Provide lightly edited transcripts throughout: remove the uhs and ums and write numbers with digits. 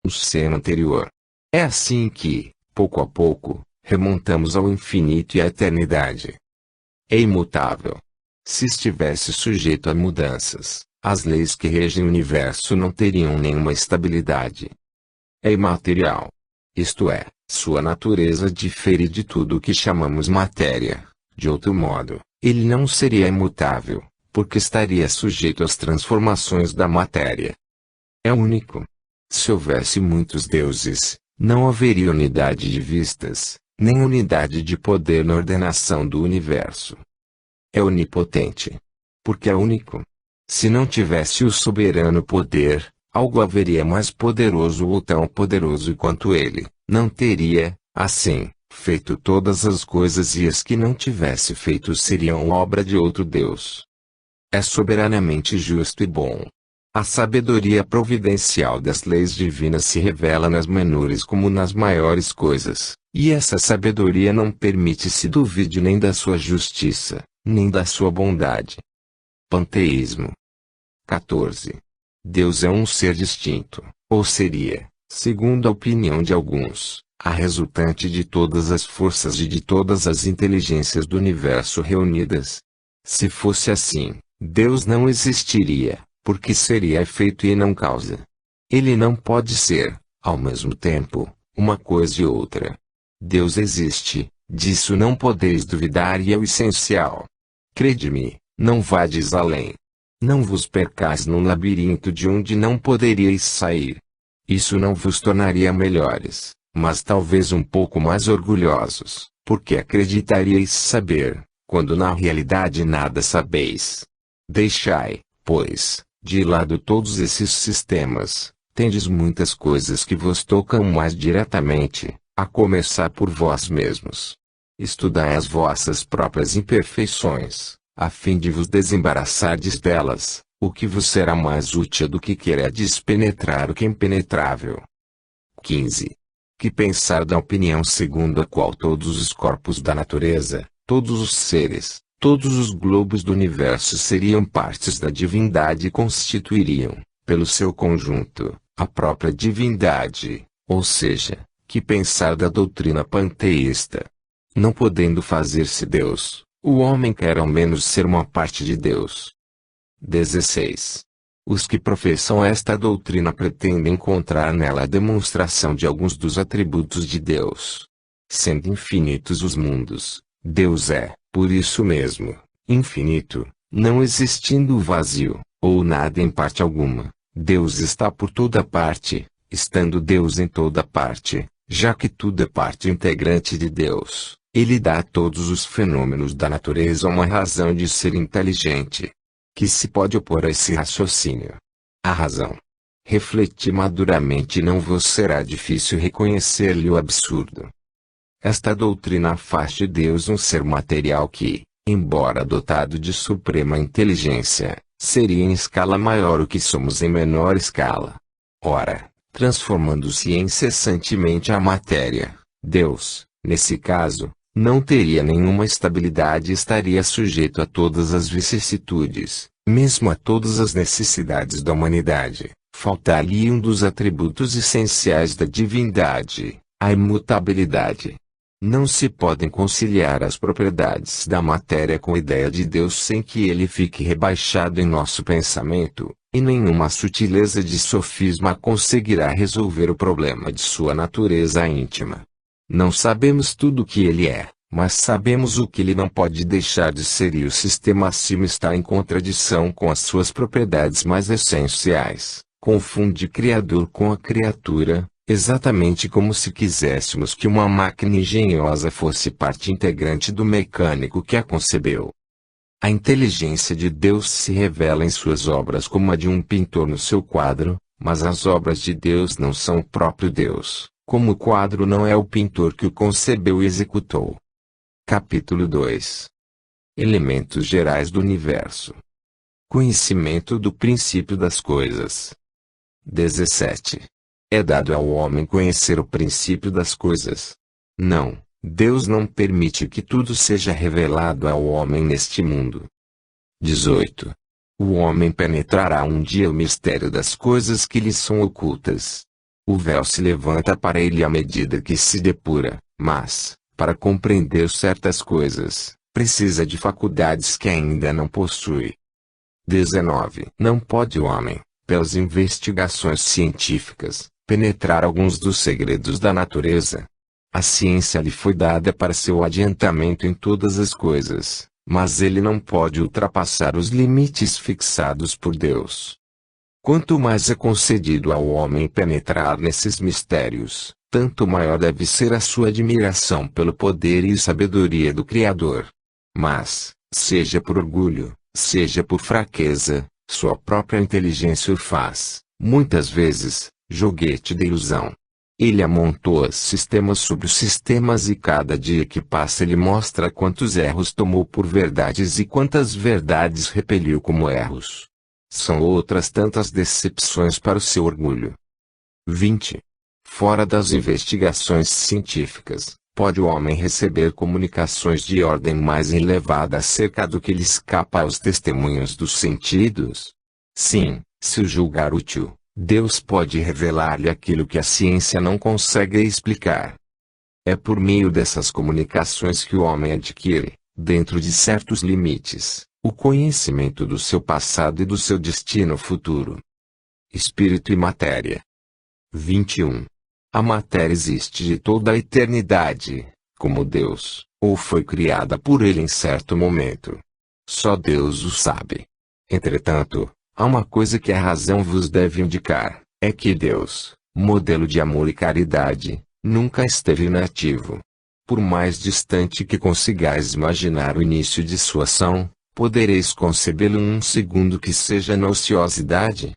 o ser anterior. É assim que, pouco a pouco, remontamos ao infinito e à eternidade. É imutável. Se estivesse sujeito a mudanças, as leis que regem o universo não teriam nenhuma estabilidade. É imaterial. Isto é, sua natureza difere de tudo o que chamamos matéria. De outro modo, ele não seria imutável, porque estaria sujeito às transformações da matéria. É único. Se houvesse muitos deuses, não haveria unidade de vistas, nem unidade de poder na ordenação do universo. É onipotente. Porque é único. Se não tivesse o soberano poder, algo haveria mais poderoso ou tão poderoso quanto ele, não teria, assim, feito todas as coisas e as que não tivesse feito seriam obra de outro Deus. É soberanamente justo e bom. A sabedoria providencial das leis divinas se revela nas menores como nas maiores coisas, e essa sabedoria não permite se duvide nem da sua justiça, nem da sua bondade. Panteísmo. 14. Deus é um ser distinto, ou seria, segundo a opinião de alguns, a resultante de todas as forças e de todas as inteligências do universo reunidas. Se fosse assim, Deus não existiria, porque seria efeito e não causa. Ele não pode ser, ao mesmo tempo, uma coisa e outra. Deus existe, disso não podeis duvidar e é o essencial. Crede-me, não vades além. Não vos percais num labirinto de onde não poderíeis sair. Isso não vos tornaria melhores, mas talvez um pouco mais orgulhosos, porque acreditaríeis saber, quando na realidade nada sabeis. Deixai, pois, de lado todos esses sistemas, tendes muitas coisas que vos tocam mais diretamente, a começar por vós mesmos. Estudai as vossas próprias imperfeições, a fim de vos desembaraçardes delas, o que vos será mais útil do que queredes penetrar o que é impenetrável. 15. Que pensar da opinião segundo a qual todos os corpos da natureza, todos os seres, todos os globos do universo seriam partes da divindade e constituiriam, pelo seu conjunto, a própria divindade, ou seja, que pensar da doutrina panteísta. Não podendo fazer-se Deus, o homem quer ao menos ser uma parte de Deus. 16. Os que professam esta doutrina pretendem encontrar nela a demonstração de alguns dos atributos de Deus. Sendo infinitos os mundos, Deus é, por isso mesmo, infinito, não existindo o vazio, ou nada em parte alguma. Deus está por toda parte, estando Deus em toda parte, já que tudo é parte integrante de Deus. Ele dá a todos os fenômenos da natureza uma razão de ser inteligente, que se pode opor a esse raciocínio. A razão. Refleti maduramente e não vos será difícil reconhecer-lhe o absurdo. Esta doutrina faz de Deus um ser material que, embora dotado de suprema inteligência, seria em escala maior o que somos em menor escala. Ora, transformando-se incessantemente a matéria, Deus, nesse caso, não teria nenhuma estabilidade e estaria sujeito a todas as vicissitudes, mesmo a todas as necessidades da humanidade. Faltar-lhe um dos atributos essenciais da divindade, a imutabilidade. Não se podem conciliar as propriedades da matéria com a ideia de Deus sem que ele fique rebaixado em nosso pensamento, e nenhuma sutileza de sofisma conseguirá resolver o problema de sua natureza íntima. Não sabemos tudo o que ele é, mas sabemos o que ele não pode deixar de ser e o sistema acima está em contradição com as suas propriedades mais essenciais. Confunde Criador com a criatura, exatamente como se quiséssemos que uma máquina engenhosa fosse parte integrante do mecânico que a concebeu. A inteligência de Deus se revela em suas obras como a de um pintor no seu quadro, mas as obras de Deus não são o próprio Deus, como o quadro não é o pintor que o concebeu e executou. Capítulo 2. Elementos gerais do universo. Conhecimento do princípio das coisas. 17. É dado ao homem conhecer o princípio das coisas. Não, Deus não permite que tudo seja revelado ao homem neste mundo. 18. O homem penetrará um dia o mistério das coisas que lhe são ocultas. O véu se levanta para ele à medida que se depura, mas, para compreender certas coisas, precisa de faculdades que ainda não possui. 19. Não pode o homem, pelas investigações científicas, penetrar alguns dos segredos da natureza. A ciência lhe foi dada para seu adiantamento em todas as coisas, mas ele não pode ultrapassar os limites fixados por Deus. Quanto mais é concedido ao homem penetrar nesses mistérios, tanto maior deve ser a sua admiração pelo poder e sabedoria do Criador. Mas, seja por orgulho, seja por fraqueza, sua própria inteligência o faz, muitas vezes, joguete de ilusão. Ele amontoa sistemas sobre os sistemas e cada dia que passa ele mostra quantos erros tomou por verdades e quantas verdades repeliu como erros. São outras tantas decepções para o seu orgulho. 20. Fora das investigações científicas, pode o homem receber comunicações de ordem mais elevada acerca do que lhe escapa aos testemunhos dos sentidos? Sim, se o julgar útil, Deus pode revelar-lhe aquilo que a ciência não consegue explicar. É por meio dessas comunicações que o homem adquire, dentro de certos limites, o conhecimento do seu passado e do seu destino futuro. Espírito e matéria. 21. A matéria existe de toda a eternidade, como Deus, ou foi criada por ele em certo momento. Só Deus o sabe. Entretanto, há uma coisa que a razão vos deve indicar, é que Deus, modelo de amor e caridade, nunca esteve inativo. Por mais distante que consigais imaginar o início de sua ação, podereis concebê-lo um segundo que seja na ociosidade?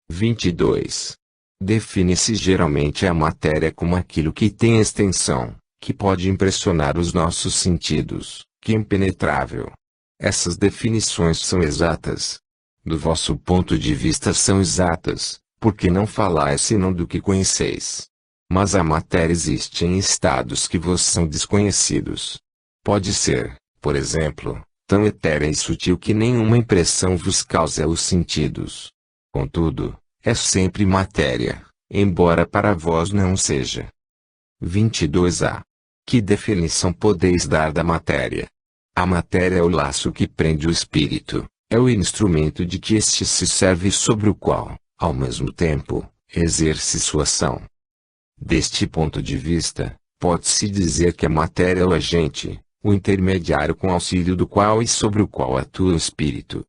22. Define-se geralmente a matéria como aquilo que tem extensão, que pode impressionar os nossos sentidos, que é impenetrável. Essas definições são exatas. Do vosso ponto de vista são exatas, porque não falais senão do que conheceis. Mas a matéria existe em estados que vos são desconhecidos. Pode ser, por exemplo, tão etérea e sutil que nenhuma impressão vos causa os sentidos. Contudo, é sempre matéria, embora para vós não seja. 22a. Que definição podeis dar da matéria? A matéria é o laço que prende o espírito, é o instrumento de que este se serve sobre o qual, ao mesmo tempo, exerce sua ação. Deste ponto de vista, pode-se dizer que a matéria é o agente, o intermediário com auxílio do qual e sobre o qual atua o espírito.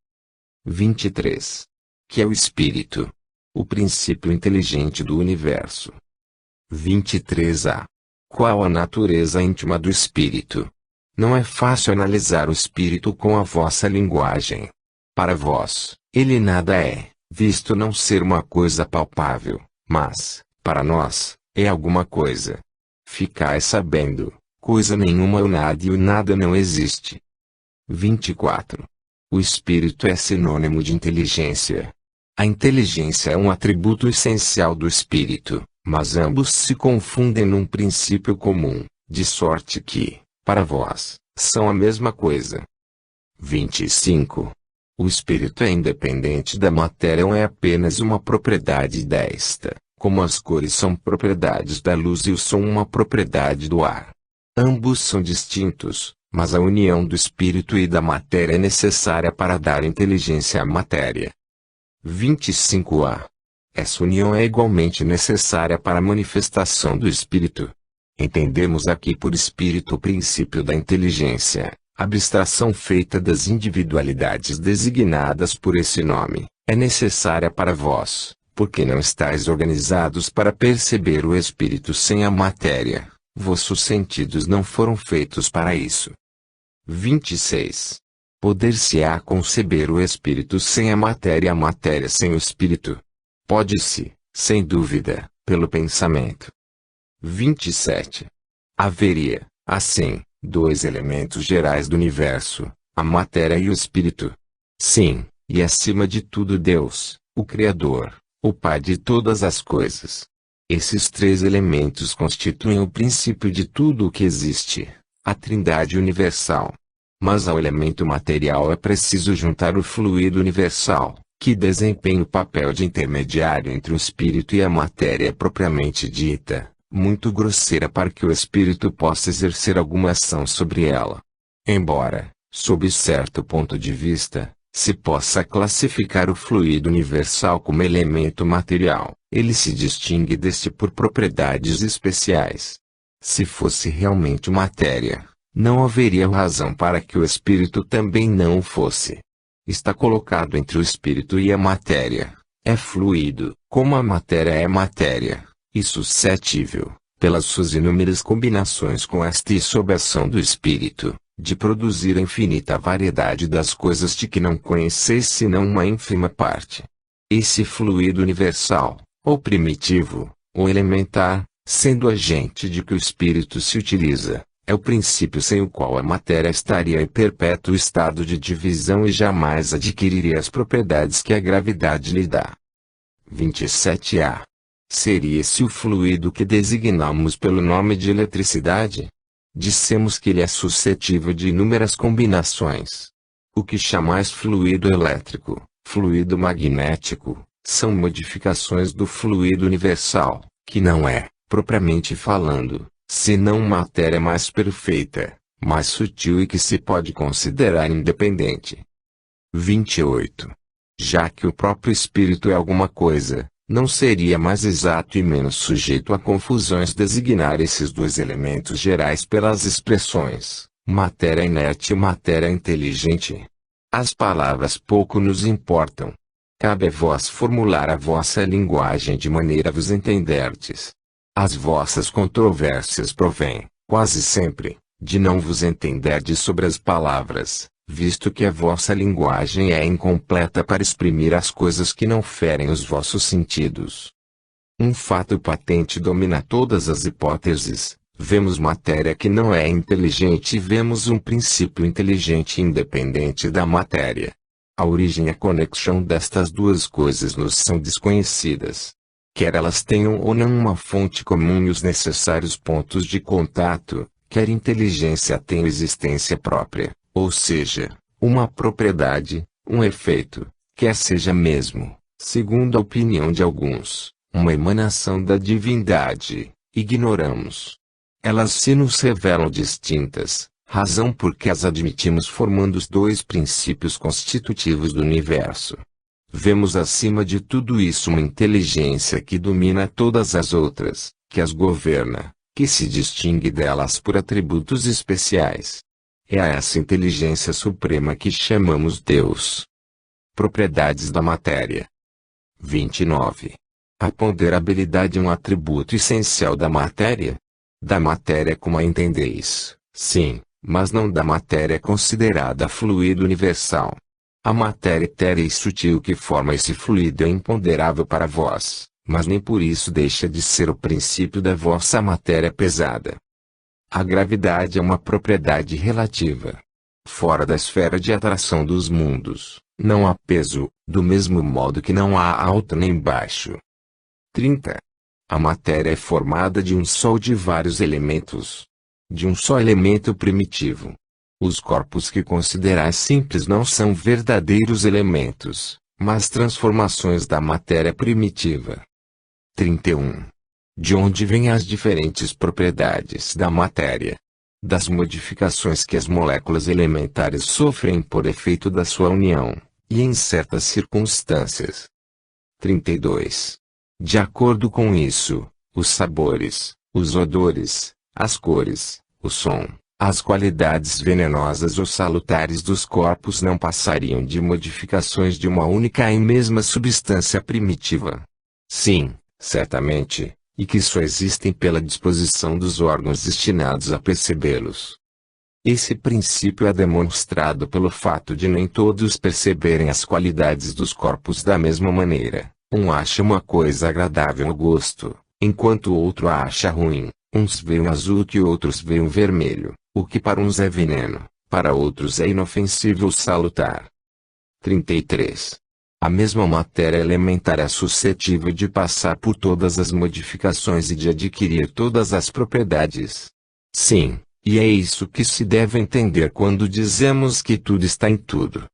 23. Que é o espírito? O princípio inteligente do universo. 23a. Qual a natureza íntima do espírito? Não é fácil analisar o espírito com a vossa linguagem. Para vós, ele nada é, visto não ser uma coisa palpável, mas, para nós, é alguma coisa. Ficai sabendo, coisa nenhuma ou nada e o nada não existe. 24. O espírito é sinônimo de inteligência. A inteligência é um atributo essencial do espírito, mas ambos se confundem num princípio comum, de sorte que, para vós, são a mesma coisa. 25. O espírito é independente da matéria ou é apenas uma propriedade desta, como as cores são propriedades da luz e o som uma propriedade do ar. Ambos são distintos, mas a união do espírito e da matéria é necessária para dar inteligência à matéria. 25a. Essa união é igualmente necessária para a manifestação do espírito. Entendemos aqui por espírito o princípio da inteligência, abstração feita das individualidades designadas por esse nome, é necessária para vós, porque não estáis organizados para perceber o espírito sem a matéria, vossos sentidos não foram feitos para isso. 26. Poder-se-á conceber o espírito sem a matéria sem o espírito? Pode-se, sem dúvida, pelo pensamento. 27. Haveria, assim, dois elementos gerais do universo, a matéria e o espírito. Sim, e acima de tudo Deus, o Criador, o Pai de todas as coisas. Esses três elementos constituem o princípio de tudo o que existe, a Trindade universal. Mas ao elemento material é preciso juntar o fluido universal, que desempenha o papel de intermediário entre o espírito e a matéria propriamente dita, muito grosseira para que o espírito possa exercer alguma ação sobre ela. Embora, sob certo ponto de vista, se possa classificar o fluido universal como elemento material, ele se distingue deste por propriedades especiais. Se fosse realmente matéria, não haveria razão para que o espírito também não o fosse. Está colocado entre o espírito e a matéria. É fluido, como a matéria é matéria, e suscetível, pelas suas inúmeras combinações com esta e sob a ação do espírito, de produzir a infinita variedade das coisas de que não conheceis senão uma ínfima parte. Esse fluido universal, ou primitivo, ou elementar, sendo agente de que o espírito se utiliza, é o princípio sem o qual a matéria estaria em perpétuo estado de divisão e jamais adquiriria as propriedades que a gravidade lhe dá. 27a. Seria esse o fluido que designamos pelo nome de eletricidade? Dissemos que ele é suscetível de inúmeras combinações. O que chamais fluido elétrico, fluido magnético, são modificações do fluido universal, que não é, propriamente falando, senão matéria mais perfeita, mais sutil e que se pode considerar independente. 28. Já que o próprio espírito é alguma coisa, não seria mais exato e menos sujeito a confusões designar esses dois elementos gerais pelas expressões, matéria inerte e matéria inteligente? As palavras pouco nos importam. Cabe a vós formular a vossa linguagem de maneira a vos entenderdes. As vossas controvérsias provêm, quase sempre, de não vos entenderdes sobre as palavras, visto que a vossa linguagem é incompleta para exprimir as coisas que não ferem os vossos sentidos. Um fato patente domina todas as hipóteses: vemos matéria que não é inteligente e vemos um princípio inteligente independente da matéria. A origem e a conexão destas duas coisas nos são desconhecidas. Quer elas tenham ou não uma fonte comum e os necessários pontos de contato, quer inteligência tenha existência própria, ou seja, uma propriedade, um efeito, quer seja mesmo, segundo a opinião de alguns, uma emanação da divindade, ignoramos. Elas se nos revelam distintas, razão porque as admitimos formando os dois princípios constitutivos do universo. Vemos acima de tudo isso uma inteligência que domina todas as outras, que as governa, que se distingue delas por atributos especiais. É a essa inteligência suprema que chamamos Deus. Propriedades da matéria. 29. A ponderabilidade é um atributo essencial da matéria? Da matéria como a entendeis, sim, mas não da matéria considerada fluido universal. A matéria etérea e sutil que forma esse fluido é imponderável para vós, mas nem por isso deixa de ser o princípio da vossa matéria pesada. A gravidade é uma propriedade relativa. Fora da esfera de atração dos mundos, não há peso, do mesmo modo que não há alto nem baixo. 30. A matéria é formada de um só ou de vários elementos. De um só elemento primitivo. Os corpos que considerais simples não são verdadeiros elementos, mas transformações da matéria primitiva. 31. De onde vêm as diferentes propriedades da matéria? Das modificações que as moléculas elementares sofrem por efeito da sua união, e em certas circunstâncias. 32. De acordo com isso, os sabores, os odores, as cores, o som, as qualidades venenosas ou salutares dos corpos não passariam de modificações de uma única e mesma substância primitiva. Sim, certamente, e que só existem pela disposição dos órgãos destinados a percebê-los. Esse princípio é demonstrado pelo fato de nem todos perceberem as qualidades dos corpos da mesma maneira. Um acha uma coisa agradável ao gosto, enquanto o outro a acha ruim. Uns veem azul que outros veem vermelho, o que para uns é veneno, para outros é inofensivo ou salutar. 33. A mesma matéria elementar é suscetível de passar por todas as modificações e de adquirir todas as propriedades. Sim, e é isso que se deve entender quando dizemos que tudo está em tudo.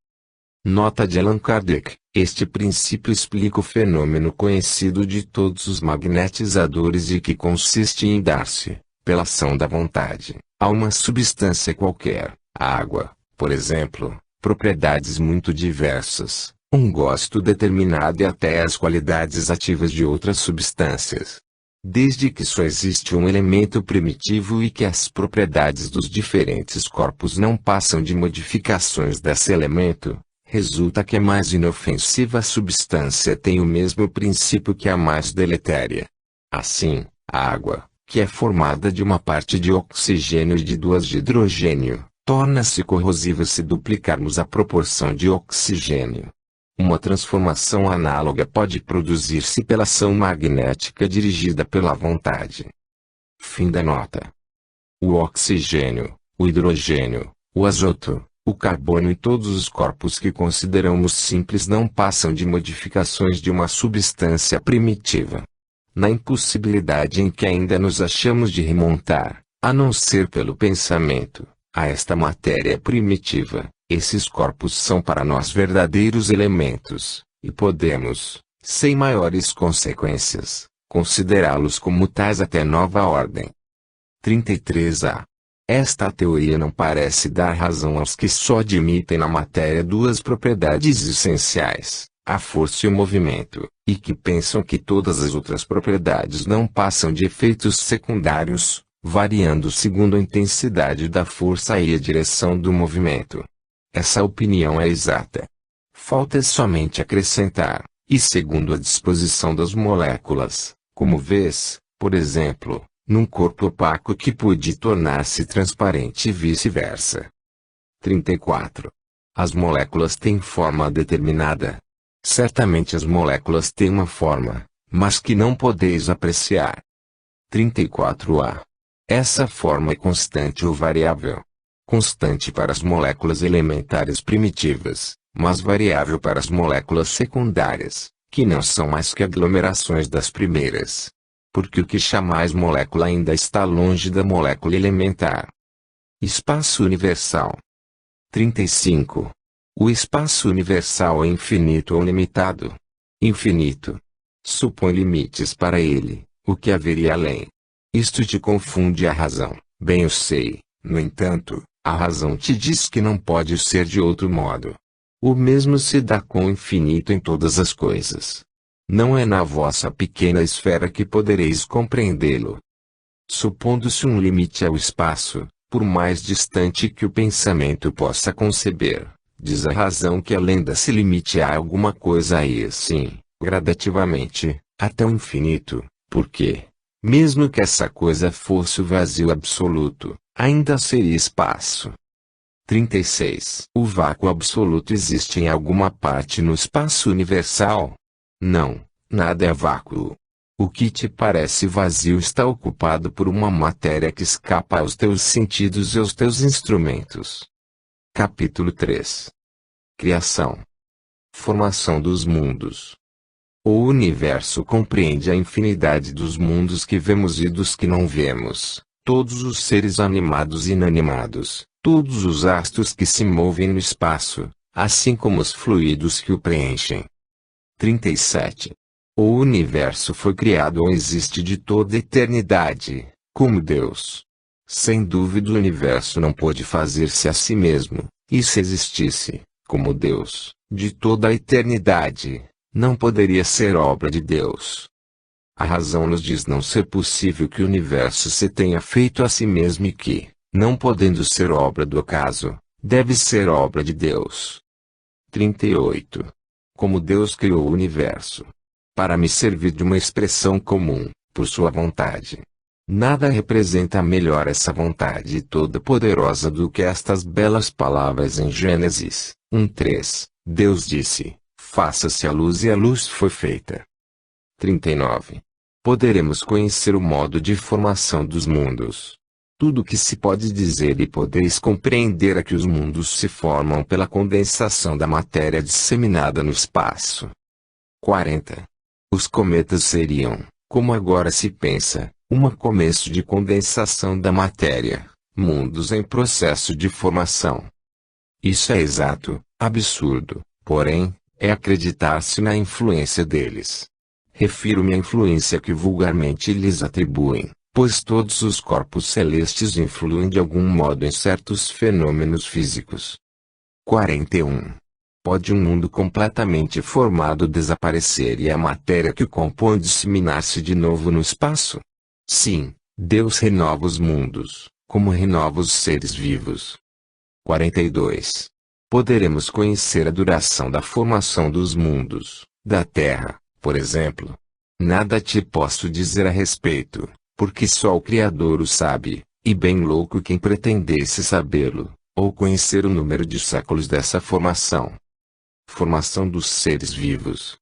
Nota de Allan Kardec: este princípio explica o fenômeno conhecido de todos os magnetizadores e que consiste em dar-se, pela ação da vontade, a uma substância qualquer, a água, por exemplo, propriedades muito diversas, um gosto determinado e até as qualidades ativas de outras substâncias. Desde que só existe um elemento primitivo e que as propriedades dos diferentes corpos não passam de modificações desse elemento, resulta que a mais inofensiva substância tem o mesmo princípio que a mais deletéria. Assim, a água, que é formada de uma parte de oxigênio e de duas de hidrogênio, torna-se corrosiva se duplicarmos a proporção de oxigênio. Uma transformação análoga pode produzir-se pela ação magnética dirigida pela vontade. Fim da nota. O oxigênio, o hidrogênio, o azoto, o carbono e todos os corpos que consideramos simples não passam de modificações de uma substância primitiva. Na impossibilidade em que ainda nos achamos de remontar, a não ser pelo pensamento, a esta matéria primitiva, esses corpos são para nós verdadeiros elementos, e podemos, sem maiores consequências, considerá-los como tais até nova ordem. 33a. Esta teoria não parece dar razão aos que só admitem na matéria duas propriedades essenciais, a força e o movimento, e que pensam que todas as outras propriedades não passam de efeitos secundários, variando segundo a intensidade da força e a direção do movimento. Essa opinião é exata. Falta somente acrescentar, e segundo a disposição das moléculas, como vês, por exemplo, num corpo opaco que pode tornar-se transparente e vice-versa. 34. As moléculas têm forma determinada. Certamente as moléculas têm uma forma, mas que não podeis apreciar. 34a. Essa forma é constante ou variável. Constante para as moléculas elementares primitivas, mas variável para as moléculas secundárias, que não são mais que aglomerações das primeiras. Porque o que chamais molécula ainda está longe da molécula elementar. Espaço universal. 35. O espaço universal é infinito ou limitado? Infinito. Supõe limites para ele, o que haveria além. Isto te confunde a razão, bem eu sei, no entanto, a razão te diz que não pode ser de outro modo. O mesmo se dá com o infinito em todas as coisas. Não é na vossa pequena esfera que podereis compreendê-lo. Supondo-se um limite ao espaço, por mais distante que o pensamento possa conceber, diz a razão que além desse limite há alguma coisa aí assim, gradativamente, até o infinito, porque, mesmo que essa coisa fosse o vazio absoluto, ainda seria espaço. 36. O vácuo absoluto existe em alguma parte no espaço universal? Não, nada é vácuo. O que te parece vazio está ocupado por uma matéria que escapa aos teus sentidos e aos teus instrumentos. Capítulo 3. Criação. Formação dos mundos. O universo compreende a infinidade dos mundos que vemos e dos que não vemos, todos os seres animados e inanimados, todos os astros que se movem no espaço, assim como os fluidos que o preenchem. 37. O universo foi criado ou existe de toda a eternidade, como Deus. Sem dúvida o universo não pôde fazer-se a si mesmo, e se existisse, como Deus, de toda a eternidade, não poderia ser obra de Deus. A razão nos diz não ser possível que o universo se tenha feito a si mesmo e que, não podendo ser obra do acaso, deve ser obra de Deus. 38. Como Deus criou o universo. Para me servir de uma expressão comum, por sua vontade. Nada representa melhor essa vontade toda-poderosa do que estas belas palavras em Gênesis 1:3. Deus disse, faça-se a luz e a luz foi feita. 39. Poderemos conhecer o modo de formação dos mundos. Tudo o que se pode dizer e podeis compreender é que os mundos se formam pela condensação da matéria disseminada no espaço. 40. Os cometas seriam, como agora se pensa, um começo de condensação da matéria, mundos em processo de formação. Isso é exato, absurdo, porém, é acreditar-se na influência deles. Refiro-me à influência que vulgarmente lhes atribuem, pois todos os corpos celestes influem de algum modo em certos fenômenos físicos. 41. Pode um mundo completamente formado desaparecer e a matéria que o compõe disseminar-se de novo no espaço? Sim, Deus renova os mundos, como renova os seres vivos. 42. Poderemos conhecer a duração da formação dos mundos, da Terra, por exemplo. Nada te posso dizer a respeito, porque só o Criador o sabe, e bem louco quem pretendesse sabê-lo, ou conhecer o número de séculos dessa formação. Formação dos seres vivos.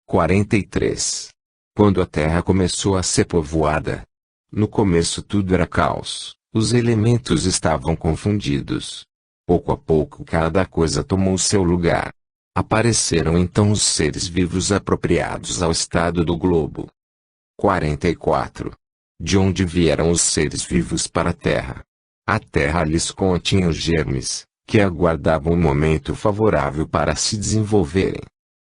43. Quando a Terra começou a ser povoada. No começo tudo era caos, os elementos estavam confundidos. Pouco a pouco cada coisa tomou seu lugar. Apareceram então os seres vivos apropriados ao estado do globo. 44. De onde vieram os seres vivos para a Terra? A Terra lhes continha os germes, que aguardavam o momento favorável para se desenvolverem.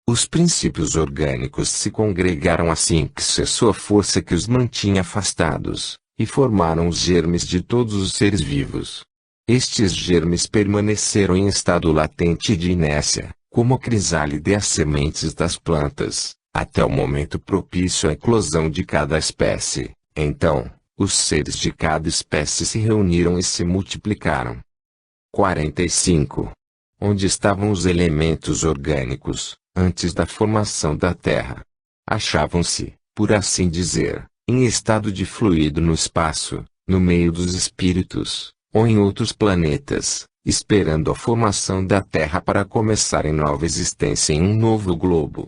Os princípios orgânicos se congregaram assim que cessou a força que os mantinha afastados, e formaram os germes de todos os seres vivos. Estes germes permaneceram em estado latente de inércia, como a crisálide e as sementes das plantas, até o momento propício à eclosão de cada espécie. Então, os seres de cada espécie se reuniram e se multiplicaram. 45. Onde estavam os elementos orgânicos, antes da formação da Terra? Achavam-se, por assim dizer, em estado de fluido no espaço, no meio dos espíritos, ou em outros planetas, esperando a formação da Terra para começarem nova existência em um novo globo.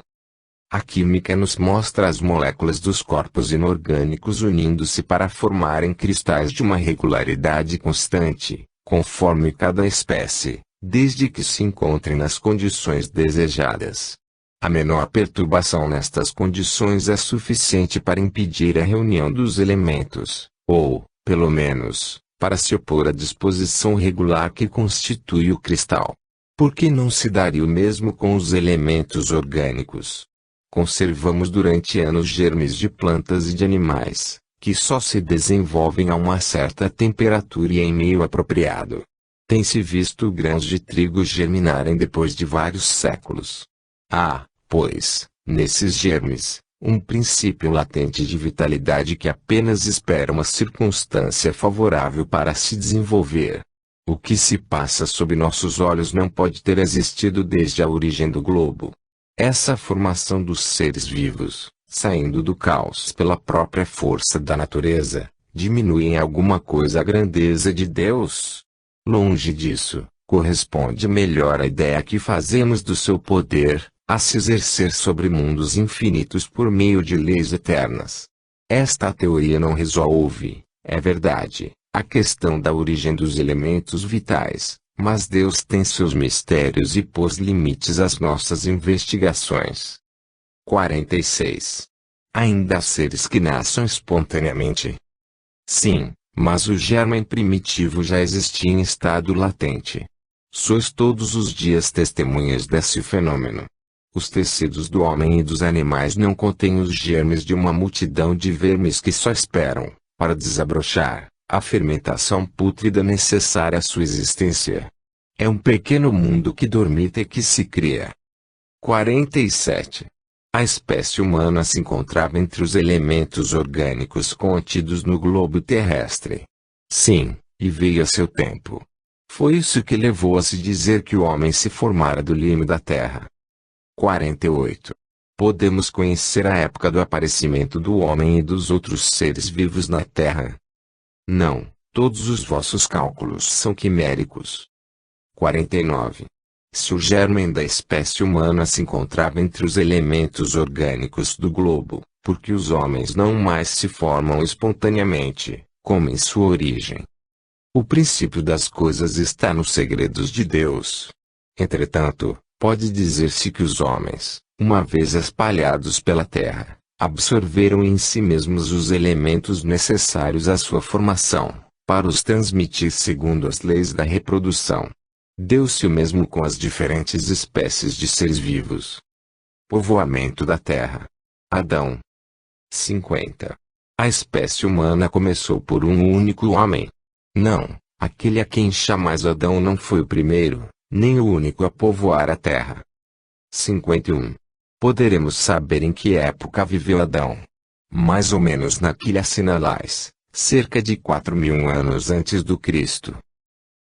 A química nos mostra as moléculas dos corpos inorgânicos unindo-se para formarem cristais de uma regularidade constante, conforme cada espécie, desde que se encontrem nas condições desejadas. A menor perturbação nestas condições é suficiente para impedir a reunião dos elementos, ou, pelo menos, para se opor à disposição regular que constitui o cristal. Por que não se daria o mesmo com os elementos orgânicos? Conservamos durante anos germes de plantas e de animais, que só se desenvolvem a uma certa temperatura e em meio apropriado. Tem-se visto grãos de trigo germinarem depois de vários séculos. Há, pois, nesses germes, um princípio latente de vitalidade que apenas espera uma circunstância favorável para se desenvolver. O que se passa sob nossos olhos não pode ter existido desde a origem do globo. Essa formação dos seres vivos, saindo do caos pela própria força da natureza, diminui em alguma coisa a grandeza de Deus? Longe disso, corresponde melhor à ideia que fazemos do seu poder, a se exercer sobre mundos infinitos por meio de leis eternas. Esta teoria não resolve, é verdade, a questão da origem dos elementos vitais, mas Deus tem seus mistérios e pôs limites às nossas investigações. 46. Ainda há seres que nascem espontaneamente? Sim, mas o germe primitivo já existia em estado latente. Sois todos os dias testemunhas desse fenômeno. Os tecidos do homem e dos animais não contêm os germes de uma multidão de vermes que só esperam, para desabrochar, a fermentação pútrida necessária à sua existência. É um pequeno mundo que dormita e que se cria. 47. A espécie humana se encontrava entre os elementos orgânicos contidos no globo terrestre. Sim, e veio a seu tempo. Foi isso que levou a se dizer que o homem se formara do lime da terra. 48. Podemos conhecer a época do aparecimento do homem e dos outros seres vivos na terra? Não, todos os vossos cálculos são quiméricos. 49. Se o germen da espécie humana se encontrava entre os elementos orgânicos do globo, porque os homens não mais se formam espontaneamente, como em sua origem. O princípio das coisas está nos segredos de Deus. Entretanto, pode dizer-se que os homens, uma vez espalhados pela terra, absorveram em si mesmos os elementos necessários à sua formação, para os transmitir segundo as leis da reprodução. Deu-se o mesmo com as diferentes espécies de seres vivos. Povoamento da Terra. Adão. 50. A espécie humana começou por um único homem. Não, aquele a quem chamais Adão não foi o primeiro, nem o único a povoar a Terra. 51. Poderemos saber em que época viveu Adão. Mais ou menos naquele assinalais, cerca de 4.000 anos antes do Cristo.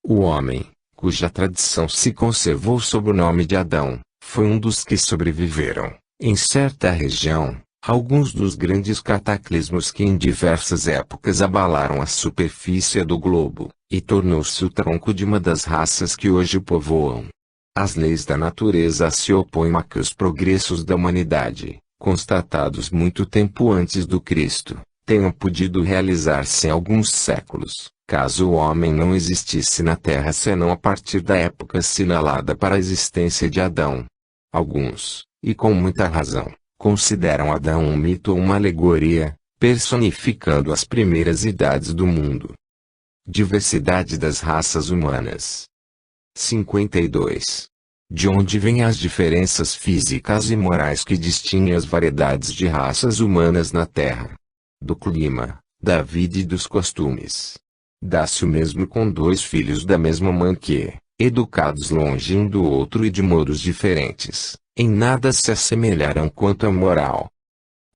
O homem, cuja tradição se conservou sob o nome de Adão, foi um dos que sobreviveram, em certa região, alguns dos grandes cataclismos que em diversas épocas abalaram a superfície do globo, e tornou-se o tronco de uma das raças que hoje o povoam. As leis da natureza se opõem a que os progressos da humanidade, constatados muito tempo antes do Cristo, tenham podido realizar-se em alguns séculos, caso o homem não existisse na Terra senão a partir da época assinalada para a existência de Adão. Alguns, e com muita razão, consideram Adão um mito ou uma alegoria, personificando as primeiras idades do mundo. Diversidade das raças humanas. 52. De onde vêm as diferenças físicas e morais que distinguem as variedades de raças humanas na Terra? Do clima, da vida e dos costumes. Dá-se o mesmo com dois filhos da mesma mãe que, educados longe um do outro e de modos diferentes, em nada se assemelharão quanto à moral.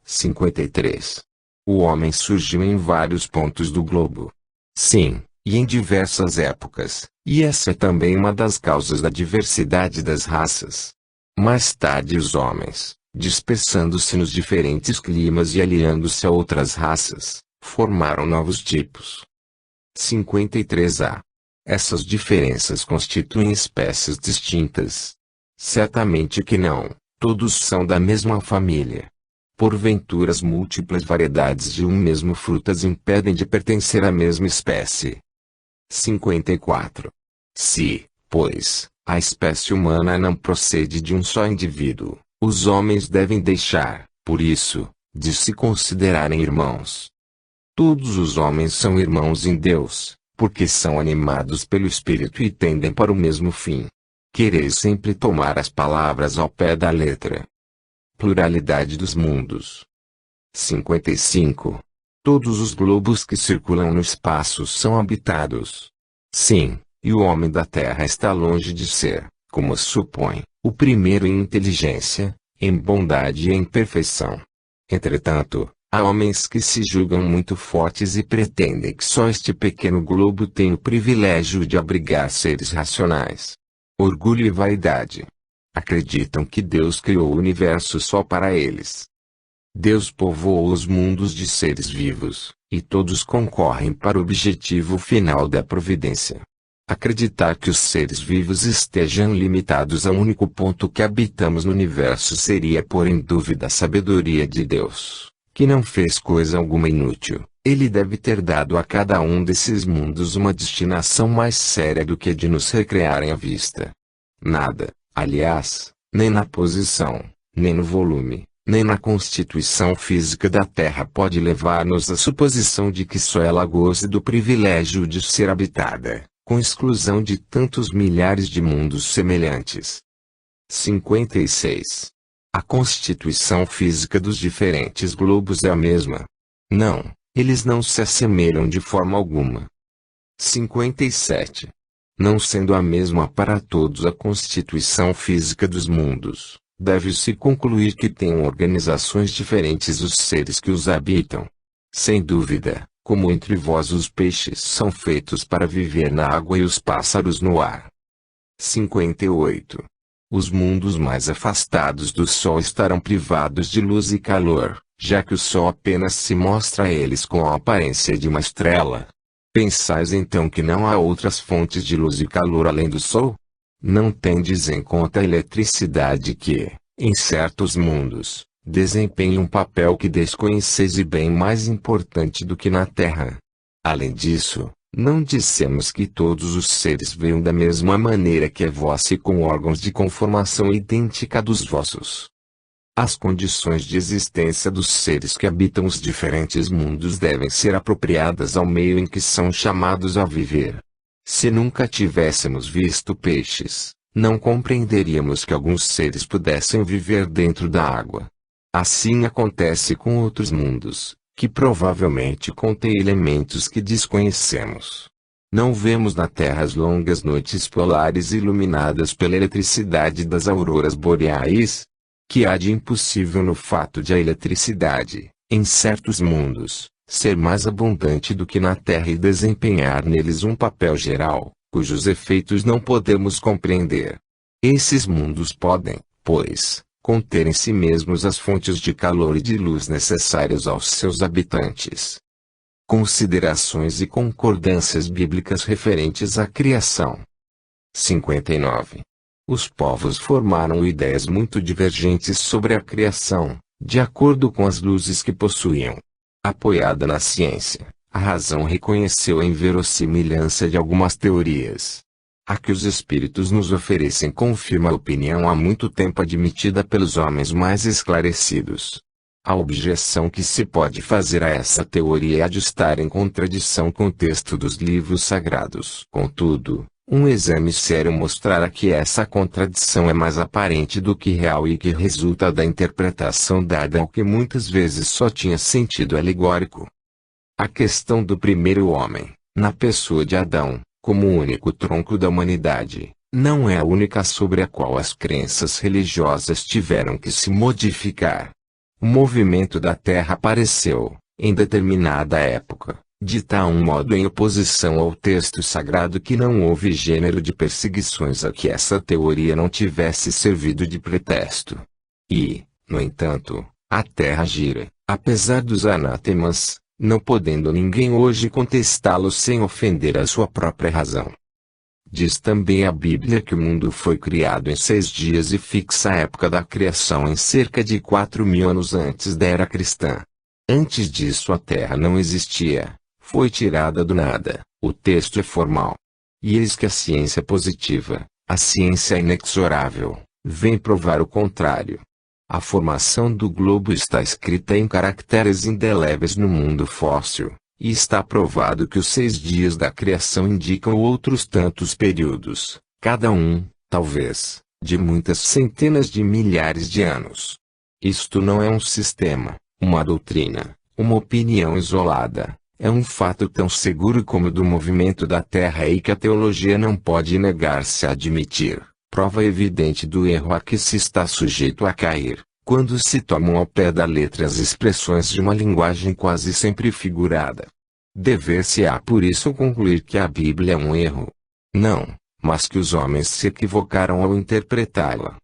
53. O homem surgiu em vários pontos do globo. Sim, e em diversas épocas, e essa é também uma das causas da diversidade das raças. Mais tarde os homens, dispersando-se nos diferentes climas e aliando-se a outras raças, formaram novos tipos. 53a. Essas diferenças constituem espécies distintas. Certamente que não, todos são da mesma família. Porventura as múltiplas variedades de um mesmo fruto as impedem de pertencer à mesma espécie. 54. Se, pois, a espécie humana não procede de um só indivíduo, os homens devem deixar, por isso, de se considerarem irmãos. Todos os homens são irmãos em Deus, porque são animados pelo Espírito e tendem para o mesmo fim. Quereis sempre tomar as palavras ao pé da letra. Pluralidade dos mundos. 55. Todos os globos que circulam no espaço são habitados. Sim, e o homem da Terra está longe de ser, como se supõe, o primeiro em inteligência, em bondade e em perfeição. Entretanto, há homens que se julgam muito fortes e pretendem que só este pequeno globo tem o privilégio de abrigar seres racionais. Orgulho e vaidade. Acreditam que Deus criou o universo só para eles. Deus povoou os mundos de seres vivos, e todos concorrem para o objetivo final da providência. Acreditar que os seres vivos estejam limitados a um único ponto que habitamos no universo seria pôr em dúvida a sabedoria de Deus, que não fez coisa alguma inútil. Ele deve ter dado a cada um desses mundos uma destinação mais séria do que a de nos recrearem à vista. Nada, aliás, nem na posição, nem no volume, nem na constituição física da Terra pode levar-nos à suposição de que só ela goze do privilégio de ser habitada, com exclusão de tantos milhares de mundos semelhantes. 56. A constituição física dos diferentes globos é a mesma. Não, eles não se assemelham de forma alguma. 57. Não sendo a mesma para todos a constituição física dos mundos, deve-se concluir que têm organizações diferentes os seres que os habitam. Sem dúvida, como entre vós os peixes são feitos para viver na água e os pássaros no ar. 58. Os mundos mais afastados do Sol estarão privados de luz e calor, já que o Sol apenas se mostra a eles com a aparência de uma estrela. Pensais então que não há outras fontes de luz e calor além do Sol? Não tendes em conta a eletricidade que, em certos mundos, desempenha um papel que desconheceis e bem mais importante do que na Terra. Além disso, não dissemos que todos os seres veem da mesma maneira que vós e com órgãos de conformação idêntica dos vossos. As condições de existência dos seres que habitam os diferentes mundos devem ser apropriadas ao meio em que são chamados a viver. Se nunca tivéssemos visto peixes, não compreenderíamos que alguns seres pudessem viver dentro da água. Assim acontece com outros mundos, que provavelmente contêm elementos que desconhecemos. Não vemos na Terra as longas noites polares iluminadas pela eletricidade das auroras boreais? Que há de impossível no fato de a eletricidade, em certos mundos, ser mais abundante do que na Terra e desempenhar neles um papel geral, cujos efeitos não podemos compreender. Esses mundos podem, pois, conter em si mesmos as fontes de calor e de luz necessárias aos seus habitantes. Considerações e concordâncias bíblicas referentes à criação. 59. Os povos formaram ideias muito divergentes sobre a criação, de acordo com as luzes que possuíam. Apoiada na ciência, a razão reconheceu a inverossimilhança de algumas teorias. A que os espíritos nos oferecem confirma a opinião há muito tempo admitida pelos homens mais esclarecidos. A objeção que se pode fazer a essa teoria é a de estar em contradição com o texto dos livros sagrados. Contudo, um exame sério mostrará que essa contradição é mais aparente do que real e que resulta da interpretação dada ao que muitas vezes só tinha sentido alegórico. A questão do primeiro homem, na pessoa de Adão, como o único tronco da humanidade, não é a única sobre a qual as crenças religiosas tiveram que se modificar. O movimento da Terra apareceu, em determinada época, de tal modo em oposição ao texto sagrado que não houve gênero de perseguições a que essa teoria não tivesse servido de pretexto. E, no entanto, a Terra gira, apesar dos anatemas, não podendo ninguém hoje contestá-lo sem ofender a sua própria razão. Diz também a Bíblia que o mundo foi criado em 6 dias e fixa a época da criação em cerca de 4.000 anos antes da era cristã. Antes disso a Terra não existia, foi tirada do nada. O texto é formal. E eis que a ciência positiva, a ciência inexorável, vem provar o contrário. A formação do globo está escrita em caracteres indeléveis no mundo fóssil. E está provado que os 6 dias da criação indicam outros tantos períodos, cada um, talvez, de muitas centenas de milhares de anos. Isto não é um sistema, uma doutrina, uma opinião isolada, é um fato tão seguro como o do movimento da Terra e que a teologia não pode negar-se a admitir, prova evidente do erro a que se está sujeito a cair, quando se tomam ao pé da letra as expressões de uma linguagem quase sempre figurada. Dever-se-á por isso concluir que a Bíblia é um erro. Não, mas que os homens se equivocaram ao interpretá-la.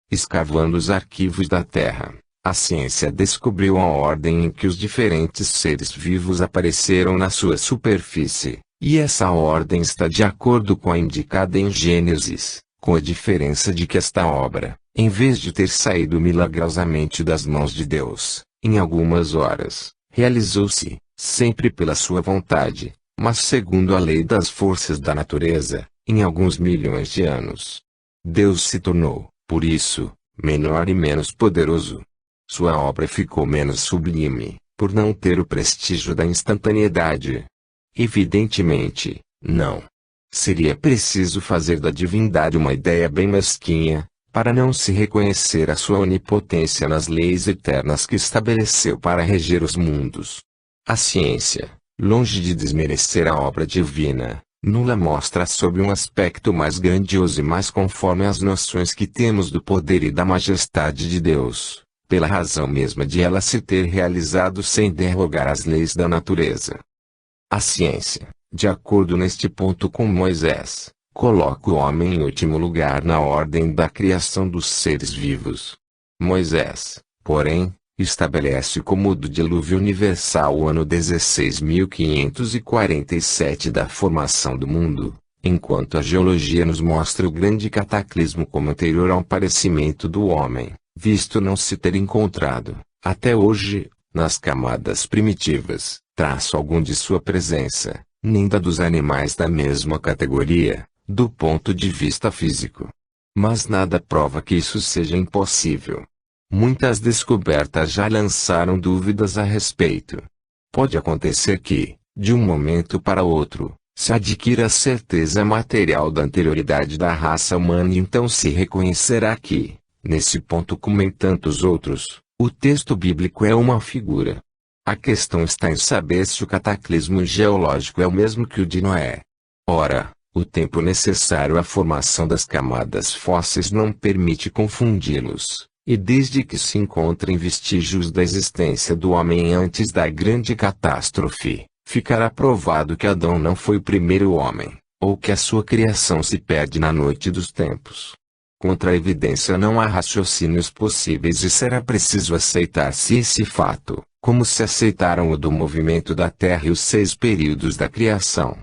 Escavando os arquivos da Terra, a ciência descobriu a ordem em que os diferentes seres vivos apareceram na sua superfície, e essa ordem está de acordo com a indicada em Gênesis, com a diferença de que esta obra, em vez de ter saído milagrosamente das mãos de Deus, em algumas horas, realizou-se, sempre pela sua vontade, mas segundo a lei das forças da natureza, em alguns milhões de anos. Deus se tornou, por isso, menor e menos poderoso. Sua obra ficou menos sublime, por não ter o prestígio da instantaneidade. Evidentemente, não. Seria preciso fazer da divindade uma ideia bem mesquinha, para não se reconhecer a sua onipotência nas leis eternas que estabeleceu para reger os mundos. A ciência, longe de desmerecer a obra divina, nula mostra sob um aspecto mais grandioso e mais conforme às noções que temos do poder e da majestade de Deus, pela razão mesma de ela se ter realizado sem derrogar as leis da natureza. A ciência, de acordo neste ponto com Moisés, coloca o homem em último lugar na ordem da criação dos seres vivos. Moisés, porém, estabelece como do dilúvio universal o ano 16.547 da formação do mundo, enquanto a geologia nos mostra o grande cataclismo como anterior ao aparecimento do homem, visto não se ter encontrado, até hoje, nas camadas primitivas, traço algum de sua presença, nem da dos animais da mesma categoria, do ponto de vista físico. Mas nada prova que isso seja impossível. Muitas descobertas já lançaram dúvidas a respeito. Pode acontecer que, de um momento para outro, Se adquire a certeza material da anterioridade da raça humana e então se reconhecerá que, nesse ponto como em tantos outros, o texto bíblico é uma figura. A questão está em saber se o cataclismo geológico é o mesmo que o de Noé. Ora, o tempo necessário à formação das camadas fósseis não permite confundi-los, e desde que se encontrem vestígios da existência do homem antes da grande catástrofe, ficará provado que Adão não foi o primeiro homem, ou que a sua criação se perde na noite dos tempos. Contra a evidência não há raciocínios possíveis e será preciso aceitar-se esse fato, como se aceitaram o do movimento da Terra e os 6 períodos da criação.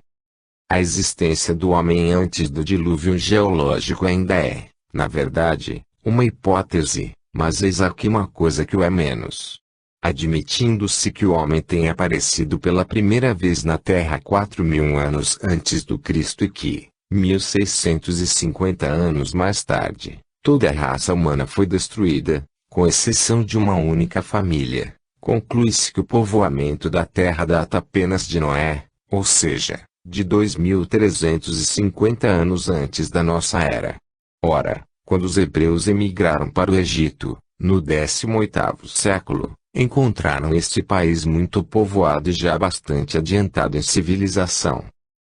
A existência do homem antes do dilúvio geológico ainda é, na verdade, uma hipótese, mas eis aqui uma coisa que o é menos. Admitindo-se que o homem tenha aparecido pela primeira vez na Terra 4.000 anos antes do Cristo e que, 1.650 anos mais tarde, toda a raça humana foi destruída, com exceção de uma única família, conclui-se que o povoamento da Terra data apenas de Noé, ou seja, de 2.350 anos antes da nossa era. Ora, quando os hebreus emigraram para o Egito, no 18º século, encontraram este país muito povoado e já bastante adiantado em civilização.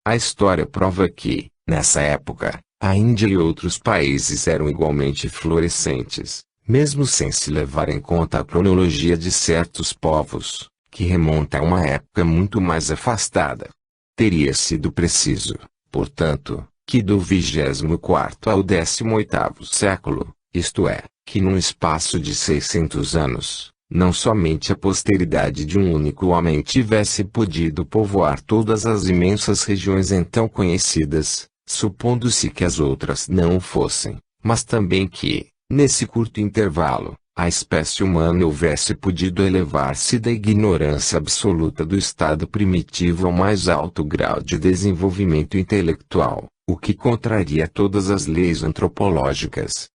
A história prova que, nessa época, a Índia e outros países eram igualmente florescentes, mesmo sem se levar em conta a cronologia de certos povos, que remonta a uma época muito mais afastada. Teria sido preciso, portanto, que do 24º ao 18º século, isto é, que num espaço de 600 anos, não somente a posteridade de um único homem tivesse podido povoar todas as imensas regiões então conhecidas, supondo-se que as outras não o fossem, mas também que, nesse curto intervalo, a espécie humana houvesse podido elevar-se da ignorância absoluta do estado primitivo ao mais alto grau de desenvolvimento intelectual, o que contraria todas as leis antropológicas.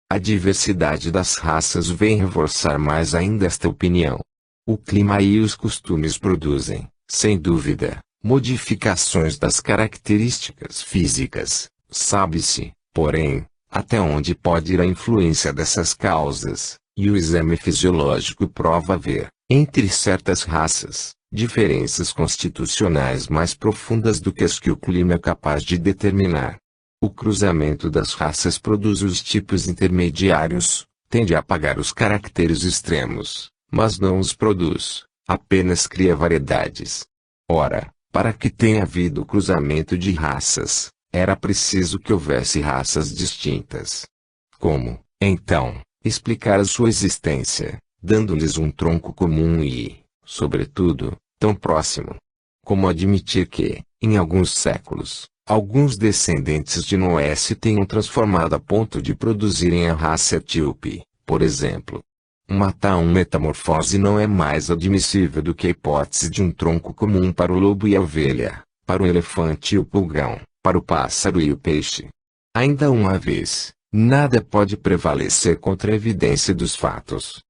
A diversidade das raças vem reforçar mais ainda esta opinião. O clima e os costumes produzem, sem dúvida, modificações das características físicas. Sabe-se, porém, até onde pode ir a influência dessas causas, e o exame fisiológico prova haver, entre certas raças, diferenças constitucionais mais profundas do que as que o clima é capaz de determinar. O cruzamento das raças produz os tipos intermediários, tende a apagar os caracteres extremos, mas não os produz, apenas cria variedades. Ora, para que tenha havido cruzamento de raças, era preciso que houvesse raças distintas. Como, então, explicar a sua existência, dando-lhes um tronco comum e, sobretudo, tão próximo? Como admitir que, em alguns séculos, alguns descendentes de Noé se tenham transformado a ponto de produzirem a raça etíope, por exemplo? Uma tal metamorfose não é mais admissível do que a hipótese de um tronco comum para o lobo e a ovelha, para o elefante e o pulgão, para o pássaro e o peixe. Ainda uma vez, nada pode prevalecer contra a evidência dos fatos.